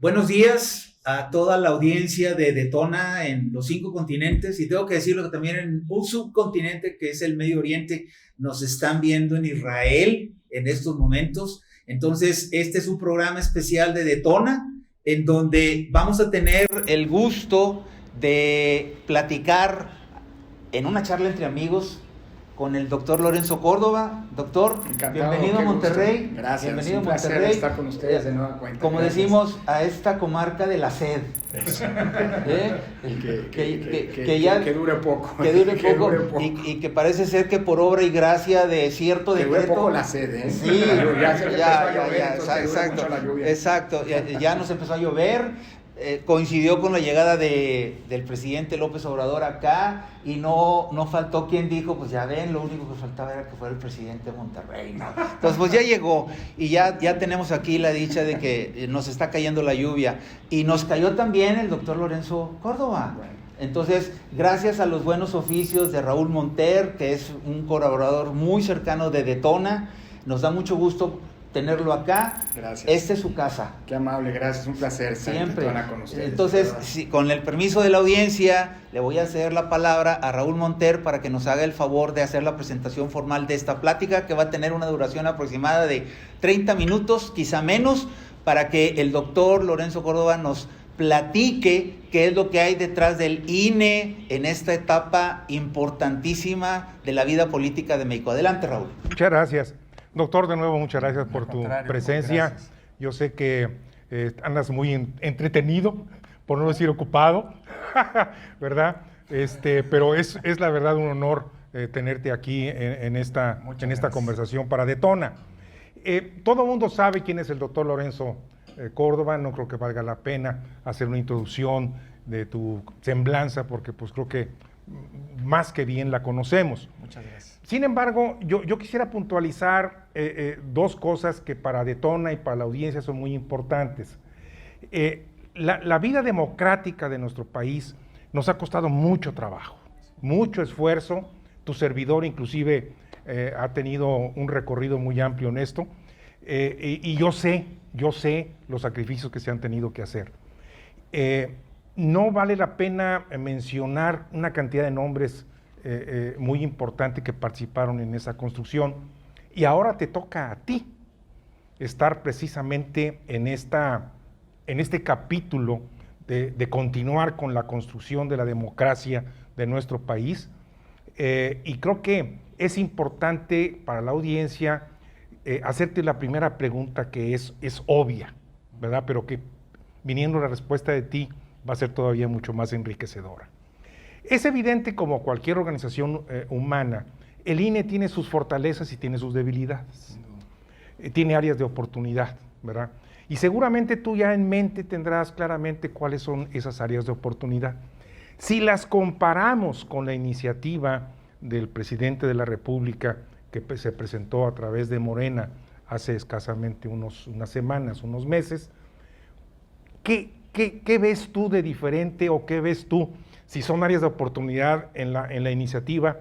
Buenos días a toda la audiencia de Detona en los 5 continentes, y tengo que decirlo que también en un subcontinente que es el Medio Oriente nos están viendo, en Israel en estos momentos. Entonces este es un programa especial de Detona en donde vamos a tener el gusto de platicar en una charla entre amigos con el doctor Lorenzo Córdoba. Doctor, encantado, bienvenido a Monterrey. Gusto. Gracias, bienvenido un placer Monterrey. Estar con ustedes de nueva cuenta. Como gracias. Decimos, a esta comarca de la sed. Que dure poco. Que dure poco. Y que parece ser que por obra y gracia de cierto que decreto. Dure poco la sed, ¿eh? Sí, exacto. Ya nos empezó a llover. Coincidió con la llegada del presidente López Obrador acá, y no faltó quien dijo, pues ya ven, lo único que faltaba era que fuera el presidente de Monterrey, ¿no? Entonces pues ya llegó, y ya tenemos aquí la dicha de que nos está cayendo la lluvia, y nos cayó también el doctor Lorenzo Córdoba. Bueno. Entonces, gracias a los buenos oficios de Raúl Monter, que es un colaborador muy cercano de Detona, nos da mucho gusto tenerlo acá. Gracias. Esta es su casa. Qué amable, gracias, un placer estar siempre con ustedes. Entonces, con el permiso de la audiencia, le voy a ceder la palabra a Raúl Monter para que nos haga el favor de hacer la presentación formal de esta plática, que va a tener una duración aproximada de 30 minutos, quizá menos, para que el doctor Lorenzo Córdoba nos platique qué es lo que hay detrás del INE en esta etapa importantísima de la vida política de México. Adelante, Raúl. Muchas gracias. Doctor, de nuevo, muchas gracias por tu presencia. Gracias. Yo sé que andas muy entretenido, por no decir ocupado, ¿verdad? Pero es la verdad un honor tenerte aquí en esta conversación para Detona. Todo el mundo sabe quién es el doctor Lorenzo Córdoba. No creo que valga la pena hacer una introducción de tu semblanza, porque pues creo que más que bien la conocemos. Muchas gracias. Sin embargo, yo quisiera puntualizar dos cosas que para Detona y para la audiencia son muy importantes. La vida democrática de nuestro país nos ha costado mucho trabajo, mucho esfuerzo. Tu servidor inclusive ha tenido un recorrido muy amplio en esto, y yo sé los sacrificios que se han tenido que hacer. No vale la pena mencionar una cantidad de nombres muy importante que participaron en esa construcción, y ahora te toca a ti estar precisamente en este capítulo de continuar con la construcción de la democracia de nuestro país, y creo que es importante para la audiencia hacerte la primera pregunta, que es obvia, ¿verdad? Pero que viniendo la respuesta de ti va a ser todavía mucho más enriquecedora. Es evidente, como cualquier organización humana, el INE tiene sus fortalezas y tiene sus debilidades. Tiene áreas de oportunidad, ¿verdad? Y seguramente tú ya en mente tendrás claramente cuáles son esas áreas de oportunidad. Si las comparamos con la iniciativa del presidente de la República, que se presentó a través de Morena hace escasamente unas semanas, unos meses, ¿qué ves tú de diferente, o qué ves tú si son áreas de oportunidad en la iniciativa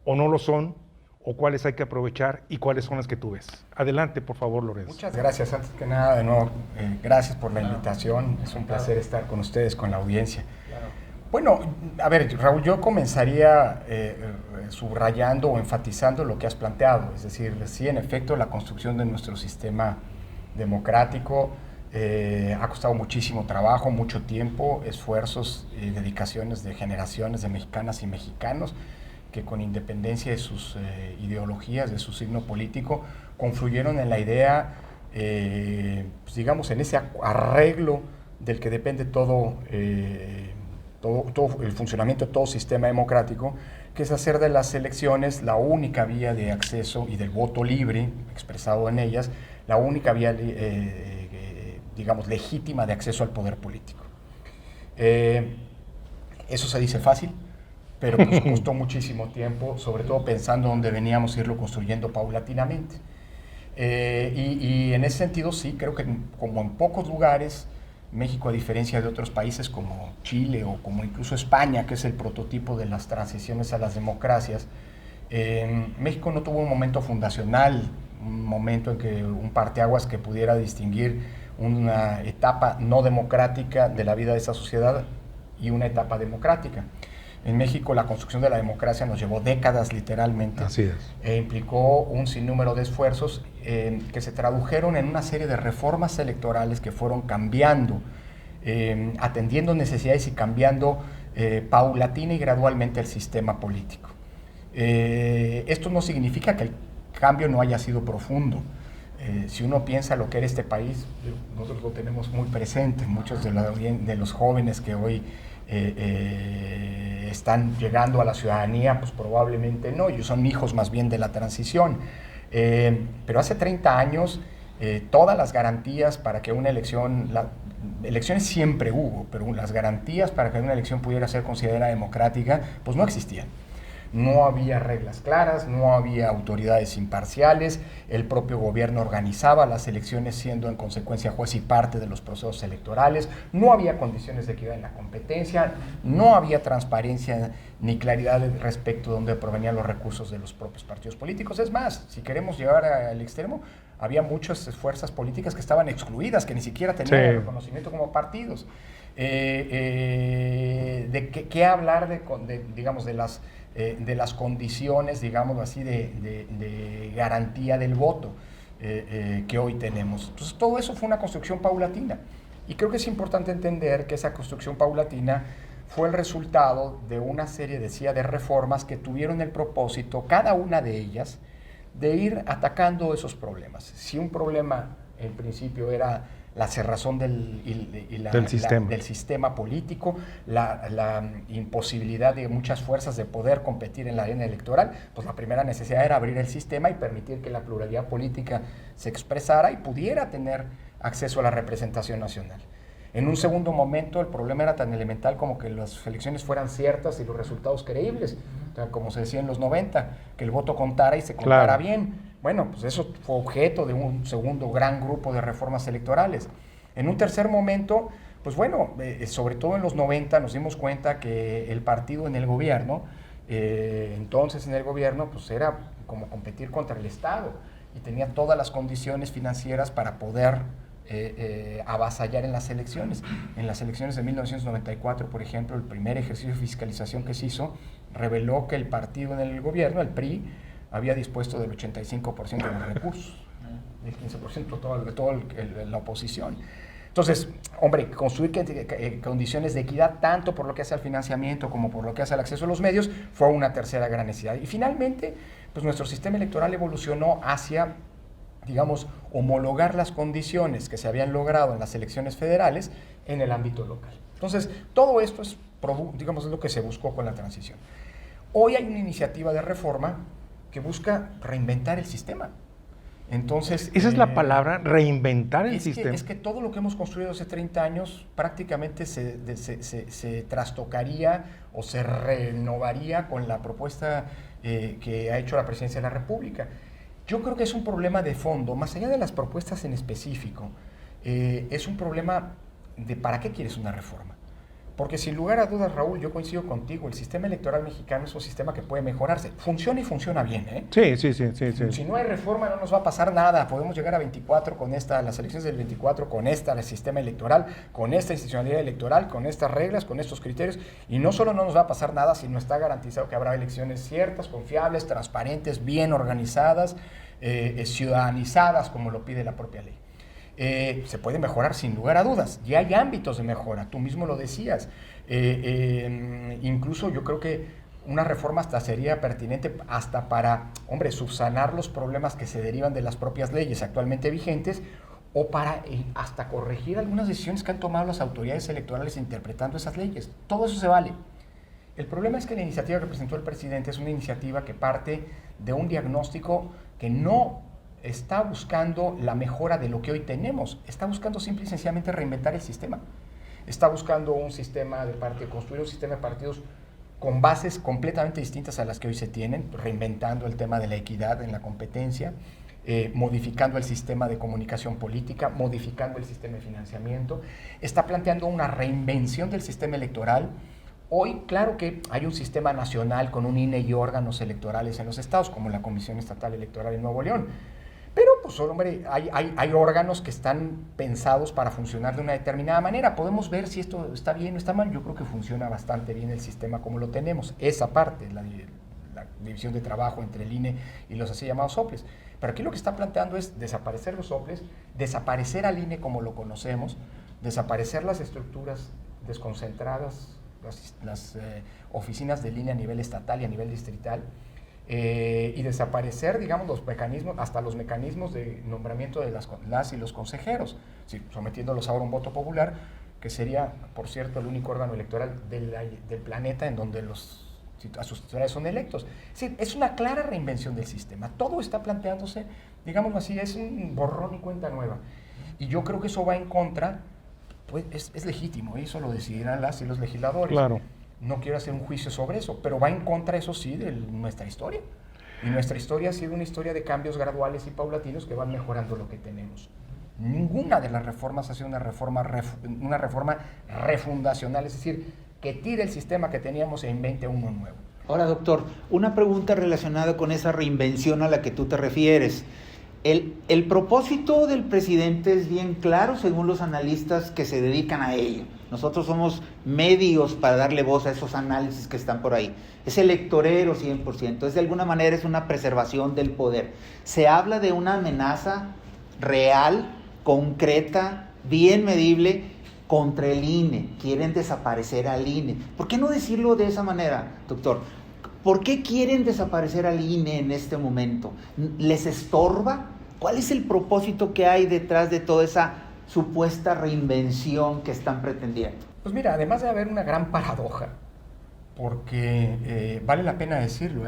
o no lo son, o cuáles hay que aprovechar y cuáles son las que tú ves? Adelante, por favor, Lorenzo. Muchas gracias. Antes que nada, de nuevo, gracias por la invitación. Es un placer estar con ustedes, con la audiencia. Bueno, a ver, Raúl, yo comenzaría subrayando o enfatizando lo que has planteado. Es decir, sí, en efecto, la construcción de nuestro sistema democrático ha costado muchísimo trabajo, mucho tiempo, esfuerzos y dedicaciones de generaciones de mexicanas y mexicanos que, con independencia de sus ideologías, de su signo político, confluyeron en la idea, pues digamos, en ese arreglo del que depende todo el funcionamiento de todo sistema democrático, que es hacer de las elecciones la única vía de acceso, y del voto libre expresado en ellas, la única vía digamos, legítima de acceso al poder político. Eso se dice fácil, pero pues costó muchísimo tiempo, sobre todo pensando dónde veníamos a irlo construyendo paulatinamente. Y en ese sentido sí, creo que como en pocos lugares, México, a diferencia de otros países como Chile o como incluso España, que es el prototipo de las transiciones a las democracias, México no tuvo un momento fundacional, un momento en que un parteaguas que pudiera distinguir una etapa no democrática de la vida de esa sociedad y una etapa democrática. En México la construcción de la democracia nos llevó décadas literalmente. Así es. E implicó un sinnúmero de esfuerzos que se tradujeron en una serie de reformas electorales que fueron cambiando, atendiendo necesidades y cambiando paulatina y gradualmente el sistema político. Esto no significa que el cambio no haya sido profundo. Si uno piensa lo que era este país, nosotros lo tenemos muy presente, muchos de los jóvenes que hoy están llegando a la ciudadanía, pues probablemente no, ellos son hijos más bien de la transición. Pero hace 30 años todas las garantías para que una elección, elecciones siempre hubo, pero las garantías para que una elección pudiera ser considerada democrática, pues no existían. No había reglas claras, no había autoridades imparciales, el propio gobierno organizaba las elecciones siendo en consecuencia juez y parte de los procesos electorales, no había condiciones de equidad en la competencia, no había transparencia ni claridad respecto de dónde provenían los recursos de los propios partidos políticos. Es más, si queremos llegar al extremo, había muchas fuerzas políticas que estaban excluidas, que ni siquiera tenían el reconocimiento como partidos. ¿De qué hablar digamos, de las condiciones, digamos así, de garantía del voto que hoy tenemos? Entonces, todo eso fue una construcción paulatina. Y creo que es importante entender que esa construcción paulatina fue el resultado de una serie, decía, de reformas que tuvieron el propósito, cada una de ellas, de ir atacando esos problemas. Si un problema, en principio, era la cerrazón del sistema político, la imposibilidad de muchas fuerzas de poder competir en la arena electoral, pues la primera necesidad era abrir el sistema y permitir que la pluralidad política se expresara y pudiera tener acceso a la representación nacional. En un segundo momento, el problema era tan elemental como que las elecciones fueran ciertas y los resultados creíbles. O sea, como se decía en los 90, que el voto contara y se contara bien. Bueno, pues eso fue objeto de un segundo gran grupo de reformas electorales. En un tercer momento, pues bueno, sobre todo en los 90 nos dimos cuenta que el partido en el gobierno, entonces en el gobierno, pues era como competir contra el Estado y tenía todas las condiciones financieras para poder avasallar en las elecciones. En las elecciones de 1994, por ejemplo, el primer ejercicio de fiscalización que se hizo reveló que el partido en el gobierno, el PRI, había dispuesto del 85% de los recursos, del 15% de toda la oposición. Entonces, hombre, construir condiciones de equidad, tanto por lo que hace al financiamiento como por lo que hace al acceso a los medios, fue una tercera gran necesidad. Y finalmente, pues nuestro sistema electoral evolucionó hacia, digamos, homologar las condiciones que se habían logrado en las elecciones federales en el ámbito local. Entonces, todo esto es, digamos, es lo que se buscó con la transición. Hoy hay una iniciativa de reforma que busca reinventar el sistema. Entonces, esa es la palabra, reinventar el sistema. Es que todo lo que hemos construido hace 30 años prácticamente se trastocaría o se renovaría con la propuesta que ha hecho la Presidencia de la República. Yo creo que es un problema de fondo, más allá de las propuestas en específico, es un problema de ¿para qué quieres una reforma? Porque sin lugar a dudas, Raúl, yo coincido contigo, el sistema electoral mexicano es un sistema que puede mejorarse. Funciona y funciona bien, ¿eh? Sí. Si no hay reforma no nos va a pasar nada. Podemos llegar a 24 con las elecciones del 24, con el sistema electoral, con esta institucionalidad electoral, con estas reglas, con estos criterios. Y no solo no nos va a pasar nada, sino está garantizado que habrá elecciones ciertas, confiables, transparentes, bien organizadas, ciudadanizadas, como lo pide la propia ley. Se puede mejorar sin lugar a dudas, y hay ámbitos de mejora, tú mismo lo decías, incluso yo creo que una reforma hasta sería pertinente hasta para, hombre, subsanar los problemas que se derivan de las propias leyes actualmente vigentes, o para hasta corregir algunas decisiones que han tomado las autoridades electorales interpretando esas leyes. Todo eso se vale. El problema es que la iniciativa que presentó el presidente es una iniciativa que parte de un diagnóstico que no está buscando la mejora de lo que hoy tenemos, está buscando simple y sencillamente reinventar el sistema. Está buscando un sistema de partidos, construir un sistema de partidos con bases completamente distintas a las que hoy se tienen, reinventando el tema de la equidad en la competencia, modificando el sistema de comunicación política, modificando el sistema de financiamiento. Está planteando una reinvención del sistema electoral. Hoy, claro que hay un sistema nacional con un INE y órganos electorales en los estados, como la Comisión Estatal Electoral en Nuevo León. Pero pues hombre, hay órganos que están pensados para funcionar de una determinada manera. Podemos ver si esto está bien o está mal. Yo creo que funciona bastante bien el sistema como lo tenemos. Esa parte, la división de trabajo entre el INE y los así llamados soples. Pero aquí lo que está planteando es desaparecer los soples, desaparecer al INE como lo conocemos, desaparecer las estructuras desconcentradas, las oficinas del INE a nivel estatal y a nivel distrital, y desaparecer, digamos, los mecanismos, hasta los mecanismos de nombramiento de las y los consejeros, sí, sometiéndolos ahora a un voto popular, que sería, por cierto, el único órgano electoral del planeta en donde a sus titulares son electos. Es decir, es una clara reinvención del sistema. Todo está planteándose, digamos así, es un borrón y cuenta nueva. Y yo creo que eso va en contra, pues es legítimo, eso lo decidirán las y los legisladores. Claro. No quiero hacer un juicio sobre eso, pero va en contra, eso sí, de nuestra historia. Y nuestra historia ha sido una historia de cambios graduales y paulatinos que van mejorando lo que tenemos. Ninguna de las reformas ha sido una reforma refundacional, es decir, que tire el sistema que teníamos e invente uno nuevo. Ahora, doctor, una pregunta relacionada con esa reinvención a la que tú te refieres. El propósito del presidente es bien claro según los analistas que se dedican a ello. Nosotros somos medios para darle voz a esos análisis que están por ahí. Es electorero 100%, es de alguna manera es una preservación del poder. Se habla de una amenaza real, concreta, bien medible contra el INE. Quieren desaparecer al INE. ¿Por qué no decirlo de esa manera, doctor? ¿Por qué quieren desaparecer al INE en este momento? ¿Les estorba? ¿Cuál es el propósito que hay detrás de toda esa supuesta reinvención que están pretendiendo? Pues mira, además de haber una gran paradoja, porque vale la pena decirlo,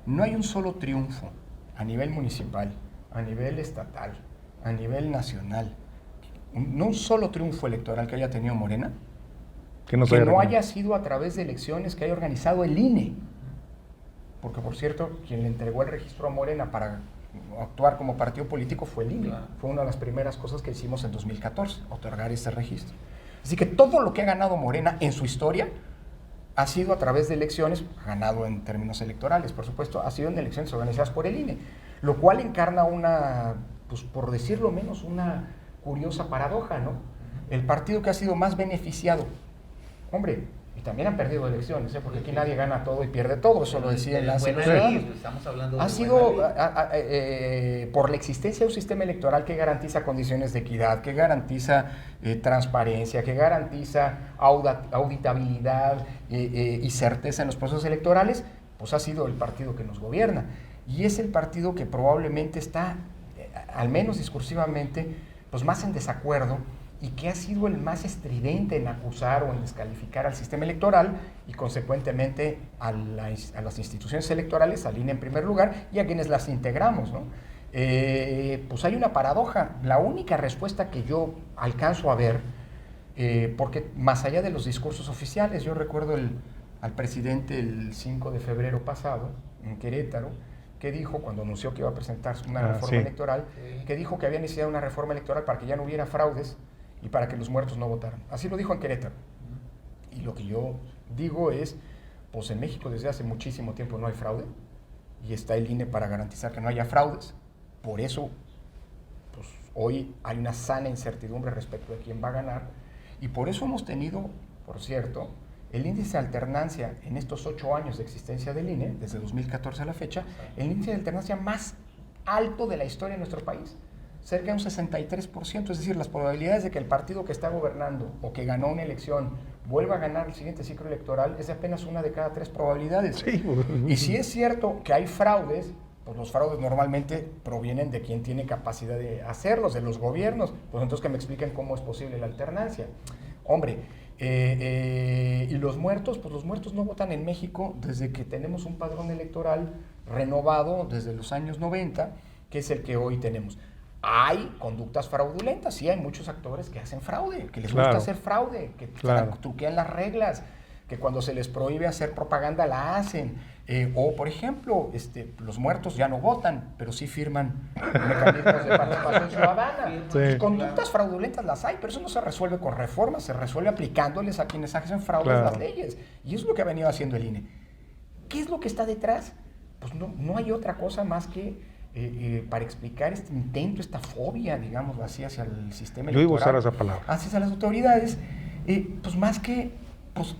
no hay un solo triunfo a nivel municipal, a nivel estatal, a nivel nacional, no un solo triunfo electoral que haya tenido Morena, que no haya sido a través de elecciones que haya organizado el INE. Porque, por cierto, quien le entregó el registro a Morena para actuar como partido político fue el INE. Claro. Fue una de las primeras cosas que hicimos en 2014, otorgar ese registro. Así que todo lo que ha ganado Morena en su historia ha sido a través de elecciones, ganado en términos electorales, por supuesto, ha sido en elecciones organizadas por el INE, lo cual encarna una, pues por decirlo menos, una curiosa paradoja, ¿no? El partido que ha sido más beneficiado, hombre, y también han perdido elecciones, porque aquí nadie gana todo y pierde todo, eso lo decía el estamos hablando de ha sido por la existencia de un sistema electoral que garantiza condiciones de equidad, que garantiza transparencia, que garantiza auditabilidad y certeza en los procesos electorales, pues ha sido el partido que nos gobierna. Y es el partido que probablemente está, al menos discursivamente, pues más en desacuerdo, y que ha sido el más estridente en acusar o en descalificar al sistema electoral y consecuentemente a las instituciones electorales, al INE en primer lugar, y a quienes las integramos, ¿no? Pues hay una paradoja. La única respuesta que yo alcanzo a ver, porque más allá de los discursos oficiales, yo recuerdo al presidente el 5 de febrero pasado, en Querétaro, que dijo, cuando anunció que iba a presentar una reforma electoral, que dijo que había iniciado una reforma electoral para que ya no hubiera fraudes y para que los muertos no votaran. Así lo dijo en Querétaro. Y lo que yo digo es, pues en México desde hace muchísimo tiempo no hay fraude, y está el INE para garantizar que no haya fraudes. Por eso, pues hoy hay una sana incertidumbre respecto de quién va a ganar, y por eso hemos tenido, por cierto, el índice de alternancia en estos 8 años de existencia del INE, desde 2014 a la fecha, el índice de alternancia más alto de la historia de nuestro país, cerca de un 63%, es decir, las probabilidades de que el partido que está gobernando o que ganó una elección vuelva a ganar el siguiente ciclo electoral es de apenas 1 de cada 3 probabilidades. Sí. Y si es cierto que hay fraudes, pues los fraudes normalmente provienen de quien tiene capacidad de hacerlos, de los gobiernos, pues entonces que me expliquen cómo es posible la alternancia. Hombre, y los muertos, pues los muertos no votan en México desde que tenemos un padrón electoral renovado desde los años 90, que es el que hoy tenemos. Hay conductas fraudulentas, sí, hay muchos actores que hacen fraude, que les gusta hacer fraude, que truquean las reglas, que cuando se les prohíbe hacer propaganda la hacen, o por ejemplo, los muertos ya no votan, pero sí firman mecanismos de participación ciudadana. Sí. Conductas fraudulentas las hay, pero eso no se resuelve con reformas, se resuelve aplicándoles a quienes hacen fraude las leyes, y eso es lo que ha venido haciendo el INE. ¿Qué es lo que está detrás? Pues no hay otra cosa más que para explicar este intento, esta fobia, digamos así, hacia el sistema Yo iba a electoral. usar esa palabra. Hacia las autoridades, pues más que, pues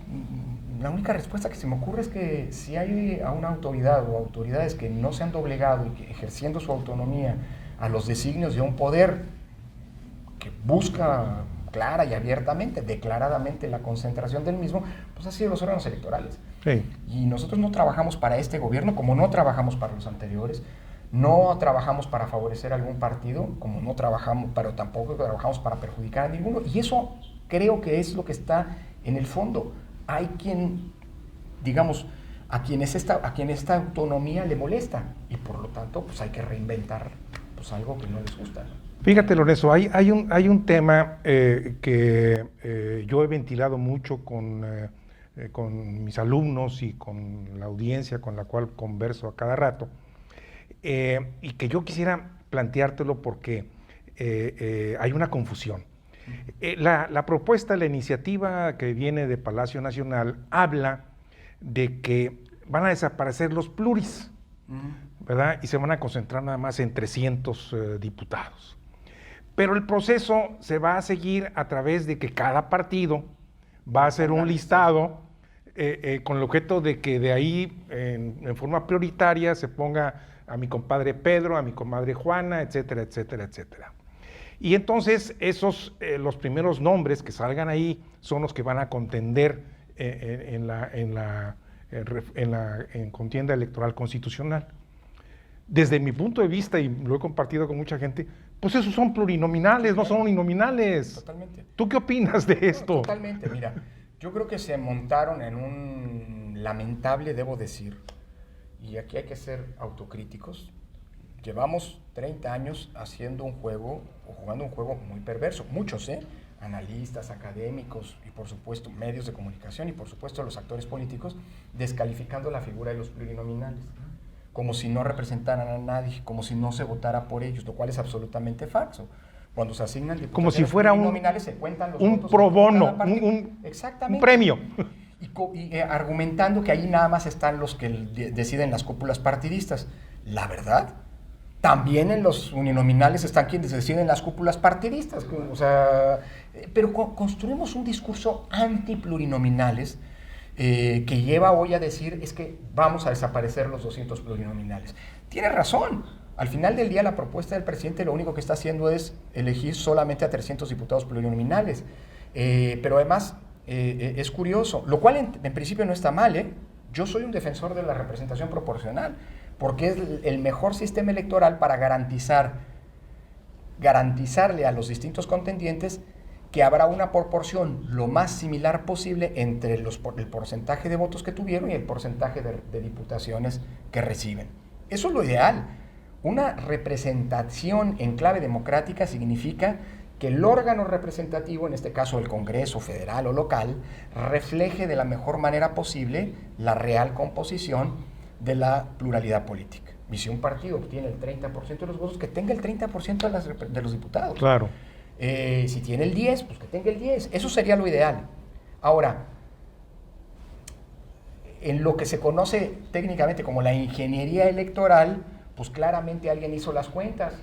la única respuesta que se me ocurre es que si hay a una autoridad o autoridades que no se han doblegado y que ejerciendo su autonomía a los designios de un poder que busca clara y abiertamente, declaradamente la concentración del mismo, pues ha sido los órganos electorales. Sí. Y nosotros no trabajamos para este gobierno como no trabajamos para los anteriores, no trabajamos para favorecer algún partido, como no trabajamos, pero tampoco trabajamos para perjudicar a ninguno, y eso creo que es lo que está en el fondo. Hay quien, digamos, a quien esta autonomía le molesta, y por lo tanto pues hay que reinventar pues algo que no les gusta, ¿no? Fíjate, Lorenzo, hay un tema que yo he ventilado mucho con mis alumnos y con la audiencia con la cual converso a cada rato, y que yo quisiera planteártelo porque hay una confusión. La propuesta, la iniciativa que viene de Palacio Nacional habla de que van a desaparecer los pluris, ¿verdad? Y se van a concentrar nada más en 300 diputados. Pero el proceso se va a seguir a través de que cada partido va a hacer un listado con el objeto de que de ahí en forma prioritaria se ponga a mi compadre Pedro, a mi comadre Juana, etcétera, etcétera, etcétera. Y entonces esos, los primeros nombres que salgan ahí son los que van a contender en contienda electoral constitucional. Desde mi punto de vista, y lo he compartido con mucha gente, pues esos son plurinominales, no son uninominales. Totalmente. ¿Tú qué opinas de esto? Totalmente, mira, yo creo que se montaron en un lamentable, debo decir, y aquí hay que ser autocríticos, llevamos 30 años haciendo un juego, o jugando un juego muy perverso, muchos, analistas, académicos y por supuesto medios de comunicación y por supuesto los actores políticos, descalificando la figura de los plurinominales, como si no representaran a nadie, como si no se votara por ellos, lo cual es absolutamente falso. Cuando se asignan diputaciones como si fuera plurinominales, se cuentan los un votos pro de cada bono, partido. un Exactamente. premio. Y argumentando que ahí nada más están los que deciden las cúpulas partidistas. La verdad, también en los uninominales están quienes deciden las cúpulas partidistas. O sea, pero construimos un discurso anti-plurinominales que lleva hoy a decir es que vamos a desaparecer los 200 plurinominales. Tiene razón. Al final del día la propuesta del presidente lo único que está haciendo es elegir solamente a 300 diputados plurinominales. Pero además es curioso, lo cual en principio no está mal. Yo soy un defensor de la representación proporcional porque es el mejor sistema electoral para garantizarle a los distintos contendientes que habrá una proporción lo más similar posible entre el porcentaje de votos que tuvieron y el porcentaje de diputaciones que reciben. Eso es lo ideal. Una representación en clave democrática significa que el órgano representativo, en este caso el Congreso federal o local, refleje de la mejor manera posible la real composición de la pluralidad política. Y si un partido obtiene el 30% de los votos, que tenga el 30% de los diputados. Claro. Si tiene el 10, pues que tenga el 10. Eso sería lo ideal. Ahora, en lo que se conoce técnicamente como la ingeniería electoral, pues claramente alguien hizo las cuentas.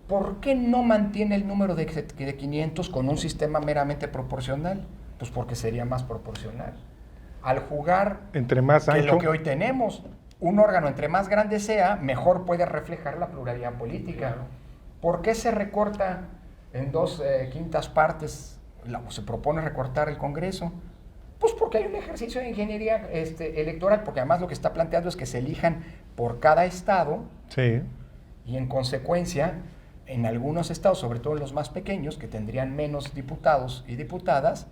¿Por qué no mantiene el número de 500 con un sistema meramente proporcional? Pues porque sería más proporcional. Al jugar entre más ancho, lo que hoy tenemos, un órgano entre más grande sea, mejor puede reflejar la pluralidad política. ¿Por qué se recorta en 2/5 partes, se propone recortar el Congreso? Pues porque hay un ejercicio de ingeniería electoral, porque además lo que está planteando es que se elijan por cada estado, sí, y en consecuencia, en algunos estados, sobre todo en los más pequeños, que tendrían menos diputados y diputadas,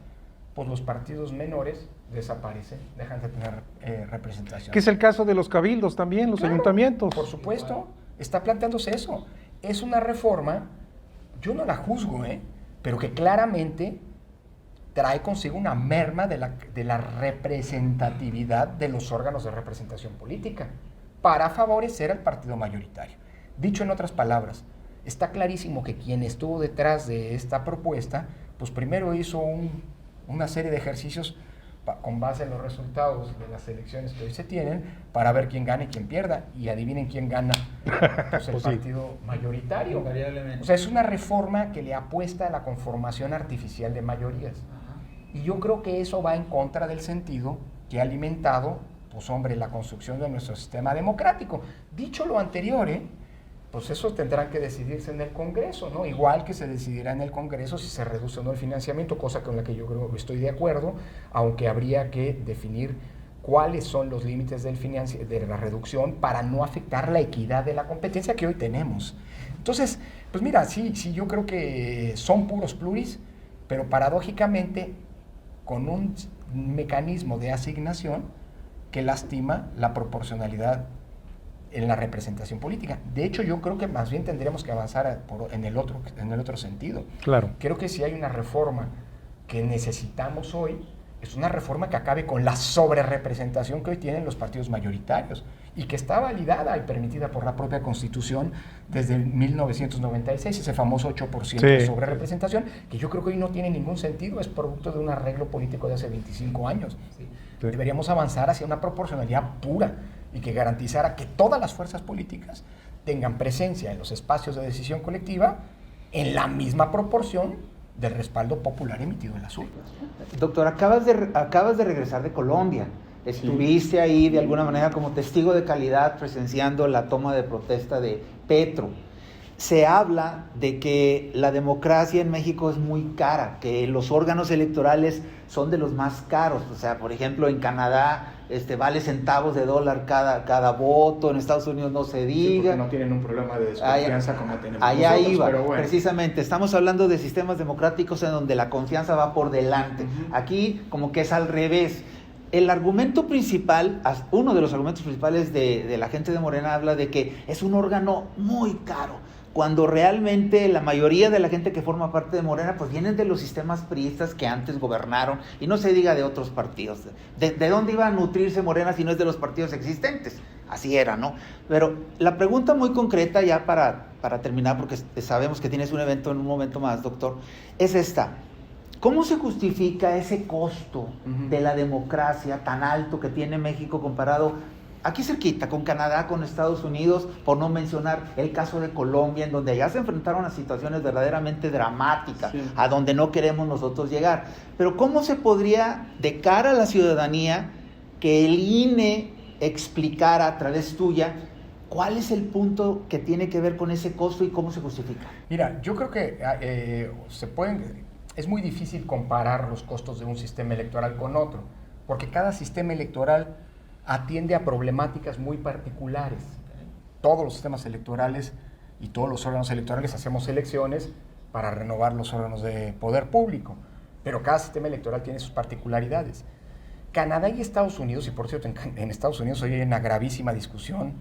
pues los partidos menores desaparecen, dejan de tener representación. Que es el caso de los cabildos también, los ayuntamientos. Por supuesto, está planteándose eso. Es una reforma, yo no la juzgo, pero que claramente trae consigo una merma de la representatividad de los órganos de representación política para favorecer al partido mayoritario. Dicho en otras palabras, está clarísimo que quien estuvo detrás de esta propuesta, pues primero hizo una serie de ejercicios con base en los resultados de las elecciones que hoy se tienen, para ver quién gana y quién pierda. Y adivinen quién gana, pues el partido mayoritario. Invariablemente. O sea, es una reforma que le apuesta a la conformación artificial de mayorías. Y yo creo que eso va en contra del sentido que ha alimentado, pues hombre, la construcción de nuestro sistema democrático. Dicho lo anterior, pues eso tendrán que decidirse en el Congreso, ¿no? Igual que se decidirá en el Congreso si se reduce o no el financiamiento, cosa con la que yo creo que estoy de acuerdo, aunque habría que definir cuáles son los límites de la reducción para no afectar la equidad de la competencia que hoy tenemos. Entonces, pues mira, sí, yo creo que son puros pluris, pero paradójicamente con un mecanismo de asignación que lastima la proporcionalidad en la representación política. De hecho, yo creo que más bien tendríamos que avanzar en el otro sentido. Claro. Creo que si hay una reforma que necesitamos hoy, es una reforma que acabe con la sobrerepresentación que hoy tienen los partidos mayoritarios y que está validada y permitida por la propia Constitución desde 1996, ese famoso 8% de sobrerepresentación, que yo creo que hoy no tiene ningún sentido, es producto de un arreglo político de hace 25 años. Sí. Deberíamos avanzar hacia una proporcionalidad pura y que garantizara que todas las fuerzas políticas tengan presencia en los espacios de decisión colectiva en la misma proporción del respaldo popular emitido en las urnas. Doctor, acabas de regresar de Colombia. Estuviste ahí de alguna manera como testigo de calidad presenciando la toma de protesta de Petro. Se habla de que la democracia en México es muy cara, que los órganos electorales son de los más caros. O sea, por ejemplo, en Canadá vale centavos de dólar cada voto, en Estados Unidos no se diga. Sí, porque no tienen un problema de desconfianza como tenemos allá nosotros, iba, pero bueno. Precisamente, estamos hablando de sistemas democráticos en donde la confianza va por delante. Aquí como que es al revés. El argumento principal, uno de los argumentos principales de la gente de Morena habla de que es un órgano muy caro, cuando realmente la mayoría de la gente que forma parte de Morena pues vienen de los sistemas priistas que antes gobernaron, y no se diga de otros partidos. ¿De dónde iba a nutrirse Morena si no es de los partidos existentes? Así era, ¿no? Pero la pregunta muy concreta, ya para terminar, porque sabemos que tienes un evento en un momento más, doctor, es esta. ¿Cómo se justifica ese costo de la democracia tan alto que tiene México comparado aquí cerquita, con Canadá, con Estados Unidos, por no mencionar el caso de Colombia, en donde ya se enfrentaron a situaciones verdaderamente dramáticas, sí, a donde no queremos nosotros llegar? Pero ¿cómo se podría, de cara a la ciudadanía, que el INE explicara a través tuya cuál es el punto que tiene que ver con ese costo y cómo se justifica? Mira, yo creo que es muy difícil comparar los costos de un sistema electoral con otro, porque cada sistema electoral atiende a problemáticas muy particulares. Todos los sistemas electorales y todos los órganos electorales hacemos elecciones para renovar los órganos de poder público, pero cada sistema electoral tiene sus particularidades. Canadá y Estados Unidos, y por cierto, en Estados Unidos hoy hay una gravísima discusión,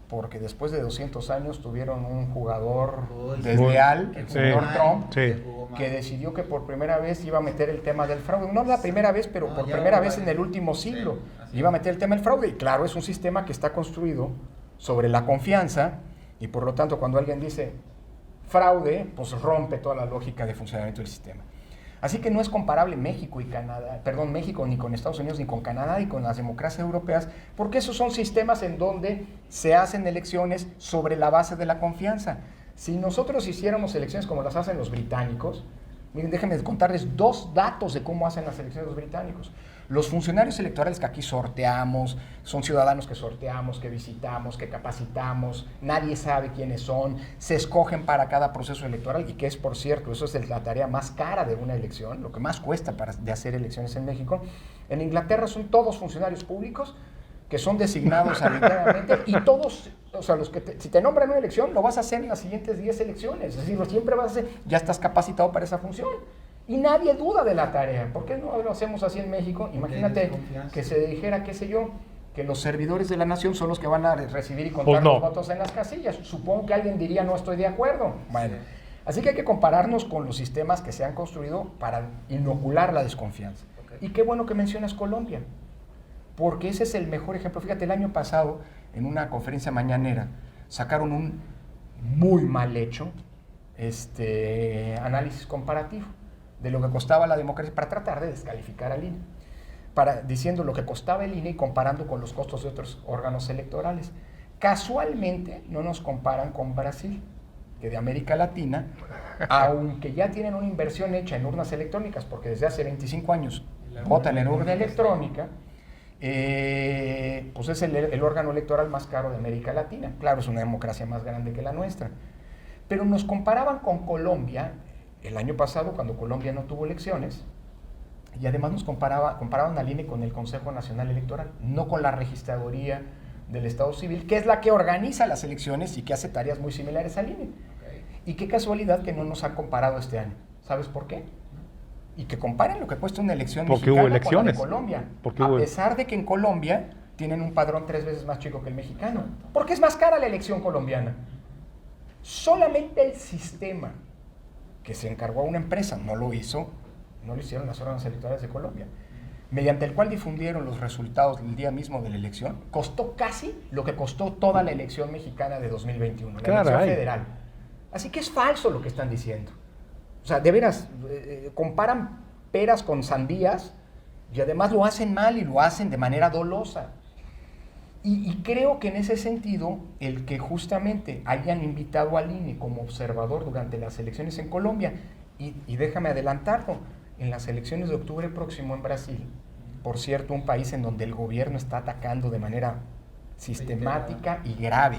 porque después de 200 años tuvieron un jugador desleal, el jugador Trump, que decidió que por primera vez iba a meter el tema del fraude. No la primera vez, pero por primera vez en el último siglo iba a meter el tema del fraude. Y claro, es un sistema que está construido sobre la confianza, y por lo tanto cuando alguien dice fraude, pues rompe toda la lógica de funcionamiento del sistema. Así que no es comparable México ni con Estados Unidos, ni con Canadá, ni con las democracias europeas, porque esos son sistemas en donde se hacen elecciones sobre la base de la confianza. Si nosotros hiciéramos elecciones como las hacen los británicos, miren, déjenme contarles 2 datos de cómo hacen las elecciones los británicos. Los funcionarios electorales que aquí sorteamos, son ciudadanos que sorteamos, que visitamos, que capacitamos, nadie sabe quiénes son, se escogen para cada proceso electoral, y que es, por cierto, eso es la tarea más cara de una elección, lo que más cuesta de hacer elecciones en México. En Inglaterra son todos funcionarios públicos que son designados arbitrariamente, y todos, o sea, si te nombran una elección, lo vas a hacer en las siguientes 10 elecciones, es decir, siempre vas a hacer, ya estás capacitado para esa función. Y nadie duda de la tarea. ¿Por qué no lo hacemos así en México? Imagínate que se dijera, qué sé yo, que los servidores de la nación son los que van a recibir y contar los votos en las casillas. Supongo que alguien diría, no estoy de acuerdo. Bueno, así que hay que compararnos con los sistemas que se han construido para inocular la desconfianza. Y qué bueno que mencionas Colombia, porque ese es el mejor ejemplo. Fíjate, el año pasado, en una conferencia mañanera, sacaron un muy mal hecho análisis comparativo de lo que costaba la democracia para tratar de descalificar al INE. diciendo lo que costaba el INE y comparando con los costos de otros órganos electorales. Casualmente no nos comparan con Brasil, que de América Latina, aunque ya tienen una inversión hecha en urnas electrónicas, porque desde hace 25 años votan en urna electrónica, pues es el órgano electoral más caro de América Latina. Claro, es una democracia más grande que la nuestra. Pero nos comparaban con Colombia el año pasado, cuando Colombia no tuvo elecciones, y además nos comparaban al INE con el Consejo Nacional Electoral, no con la Registraduría del Estado Civil, que es la que organiza las elecciones y que hace tareas muy similares al INE. Y qué casualidad que no nos han comparado este año. ¿Sabes por qué? Y que comparen lo que cuesta una elección mexicana con la de Colombia. A pesar de que en Colombia tienen un padrón 3 veces más chico que el mexicano. Porque es más cara la elección colombiana. Solamente el sistema que se encargó a una empresa, no lo hicieron las órganos electorales de Colombia, mediante el cual difundieron los resultados el día mismo de la elección, costó casi lo que costó toda la elección mexicana de 2021, la elección federal. Así que es falso lo que están diciendo. O sea, de veras, comparan peras con sandías y además lo hacen mal y lo hacen de manera dolosa. Y creo que en ese sentido, el que justamente hayan invitado al INE como observador durante las elecciones en Colombia, y déjame adelantarlo, en las elecciones de octubre próximo en Brasil, por cierto, un país en donde el gobierno está atacando de manera sistemática y grave,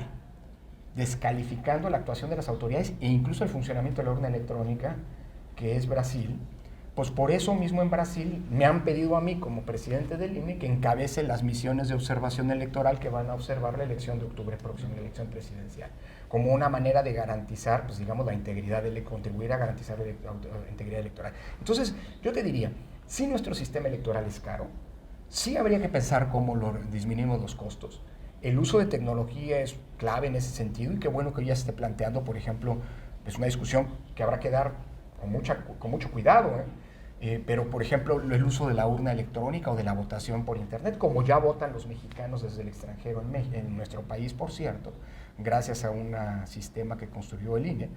descalificando la actuación de las autoridades e incluso el funcionamiento de la urna electrónica, que es Brasil, pues por eso mismo en Brasil me han pedido a mí como presidente del INE que encabece las misiones de observación electoral que van a observar la elección de octubre próximo, la elección presidencial, como una manera de garantizar, pues digamos, la integridad, contribuir a garantizar la integridad electoral. Entonces, yo te diría, si nuestro sistema electoral es caro, sí habría que pensar cómo disminuimos los costos. El uso de tecnología es clave en ese sentido y qué bueno que ya se esté planteando, por ejemplo, es una discusión que habrá que dar con mucho cuidado, pero por ejemplo el uso de la urna electrónica o de la votación por internet, como ya votan los mexicanos desde el extranjero en nuestro país, por cierto, gracias a un sistema que construyó el INE,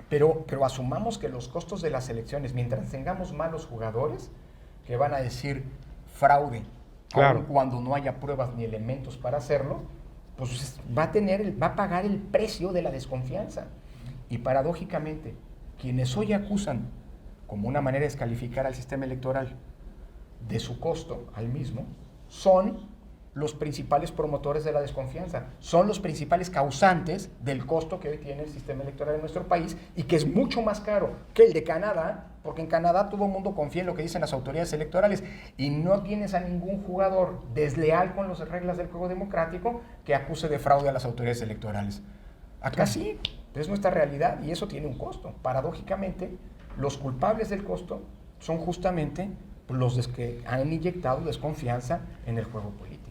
pero asumamos que los costos de las elecciones, mientras tengamos malos jugadores que van a decir fraude, aun cuando no haya pruebas ni elementos para hacerlo, pues va a pagar el precio de la desconfianza. Y paradójicamente, quienes hoy acusan como una manera de descalificar al sistema electoral de su costo al mismo, son los principales promotores de la desconfianza, son los principales causantes del costo que hoy tiene el sistema electoral en nuestro país y que es mucho más caro que el de Canadá, porque en Canadá todo el mundo confía en lo que dicen las autoridades electorales y no tienes a ningún jugador desleal con las reglas del juego democrático que acuse de fraude a las autoridades electorales. Acá sí, es nuestra realidad y eso tiene un costo. Paradójicamente, los culpables del costo son justamente los que han inyectado desconfianza en el juego político.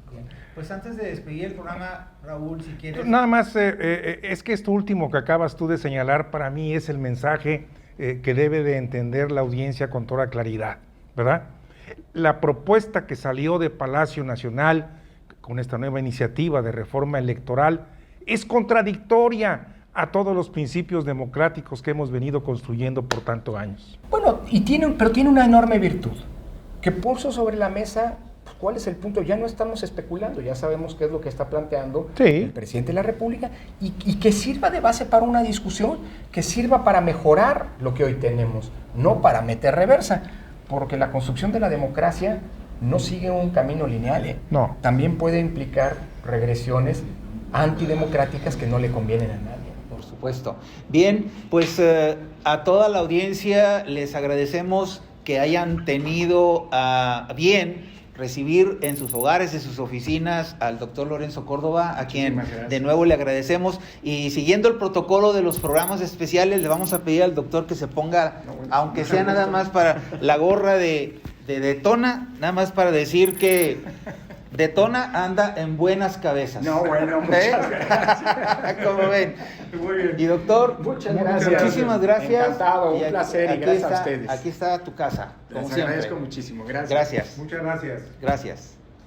Pues antes de despedir el programa, Raúl, si quieres... Nada más, es que esto último que acabas tú de señalar para mí es el mensaje que debe de entender la audiencia con toda claridad, ¿verdad? La propuesta que salió de Palacio Nacional con esta nueva iniciativa de reforma electoral es contradictoria a todos los principios democráticos que hemos venido construyendo por tantos años. Bueno, pero tiene una enorme virtud, que puso sobre la mesa, pues, ¿cuál es el punto? Ya no estamos especulando, ya sabemos qué es lo que está planteando el presidente de la República, y que sirva de base para una discusión, que sirva para mejorar lo que hoy tenemos, no para meter reversa, porque la construcción de la democracia no sigue un camino lineal, No. También puede implicar regresiones antidemocráticas que no le convienen a nadie. Por supuesto. Bien, pues a toda la audiencia les agradecemos que hayan tenido a bien recibir en sus hogares, en sus oficinas, al doctor Lorenzo Córdoba, a quien de nuevo le agradecemos. Y siguiendo el protocolo de los programas especiales, le vamos a pedir al doctor que se ponga, aunque sea nada más para la gorra de Detona, nada más para decir que Detona anda en buenas cabezas. No, bueno, muchas gracias. ¿Cómo ven? Muy bien. Y doctor, muchas gracias. Muchísimas gracias. Encantado, un placer y gracias a ustedes. Aquí está tu casa. Les agradezco muchísimo. Gracias. Gracias. Muchas gracias. Gracias.